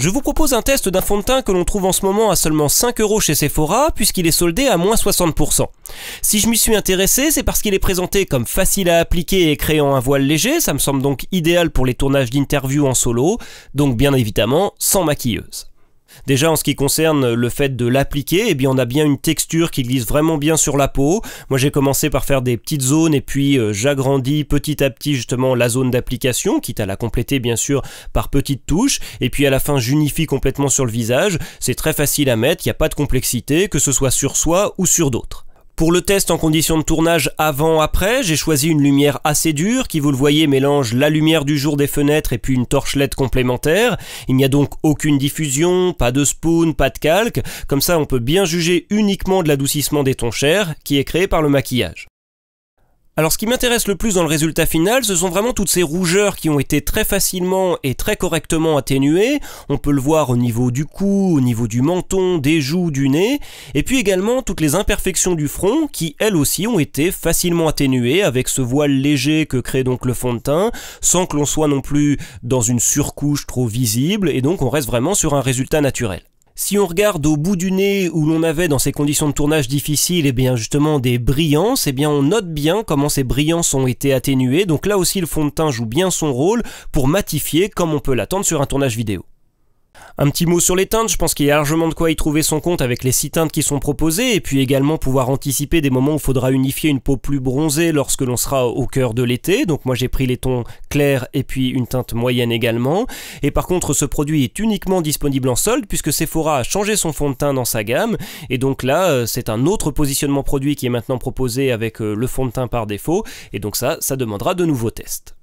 Je vous propose un test d'un fond de teint que l'on trouve en ce moment à seulement 5 € chez Sephora puisqu'il est soldé à moins 60%. Si je m'y suis intéressé, c'est parce qu'il est présenté comme facile à appliquer et créant un voile léger, ça me semble donc idéal pour les tournages d'interviews en solo, donc bien évidemment sans maquilleuse. Déjà en ce qui concerne le fait de l'appliquer, eh bien on a bien une texture qui glisse vraiment bien sur la peau. Moi j'ai commencé par faire des petites zones et puis j'agrandis petit à petit justement la zone d'application, quitte à la compléter bien sûr par petites touches, et puis à la fin j'unifie complètement sur le visage. C'est très facile à mettre, il n'y a pas de complexité, que ce soit sur soi ou sur d'autres. Pour le test en conditions de tournage avant-après, j'ai choisi une lumière assez dure qui, vous le voyez, mélange la lumière du jour des fenêtres et puis une torche LED complémentaire. Il n'y a donc aucune diffusion, pas de spoon, pas de calque. Comme ça, on peut bien juger uniquement de l'adoucissement des tons chers qui est créé par le maquillage. Alors ce qui m'intéresse le plus dans le résultat final, ce sont vraiment toutes ces rougeurs qui ont été très facilement et très correctement atténuées. On peut le voir au niveau du cou, au niveau du menton, des joues, du nez, et puis également toutes les imperfections du front qui, elles aussi, ont été facilement atténuées avec ce voile léger que crée donc le fond de teint, sans que l'on soit non plus dans une surcouche trop visible, et donc on reste vraiment sur un résultat naturel. Si on regarde au bout du nez où l'on avait dans ces conditions de tournage difficiles et bien justement des brillances, et bien on note bien comment ces brillances ont été atténuées, donc là aussi le fond de teint joue bien son rôle pour matifier comme on peut l'attendre sur un tournage vidéo. Un petit mot sur les teintes, je pense qu'il y a largement de quoi y trouver son compte avec les 6 teintes qui sont proposées et puis également pouvoir anticiper des moments où il faudra unifier une peau plus bronzée lorsque l'on sera au cœur de l'été. Donc moi j'ai pris les tons clairs et puis une teinte moyenne également. Et par contre ce produit est uniquement disponible en solde puisque Sephora a changé son fond de teint dans sa gamme et donc là c'est un autre positionnement produit qui est maintenant proposé avec le fond de teint par défaut et donc ça demandera de nouveaux tests.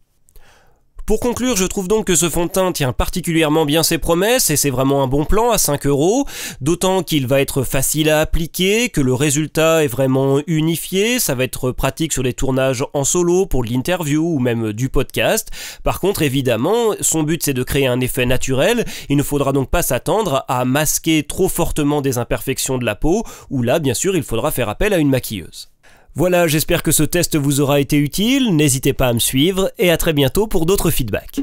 Pour conclure, je trouve donc que ce fond de teint tient particulièrement bien ses promesses et c'est vraiment un bon plan à 5 €, d'autant qu'il va être facile à appliquer, que le résultat est vraiment unifié, ça va être pratique sur les tournages en solo pour de l'interview ou même du podcast. Par contre, évidemment, son but c'est de créer un effet naturel, il ne faudra donc pas s'attendre à masquer trop fortement des imperfections de la peau, où là, bien sûr, il faudra faire appel à une maquilleuse. Voilà, j'espère que ce test vous aura été utile, n'hésitez pas à me suivre et à très bientôt pour d'autres feedbacks.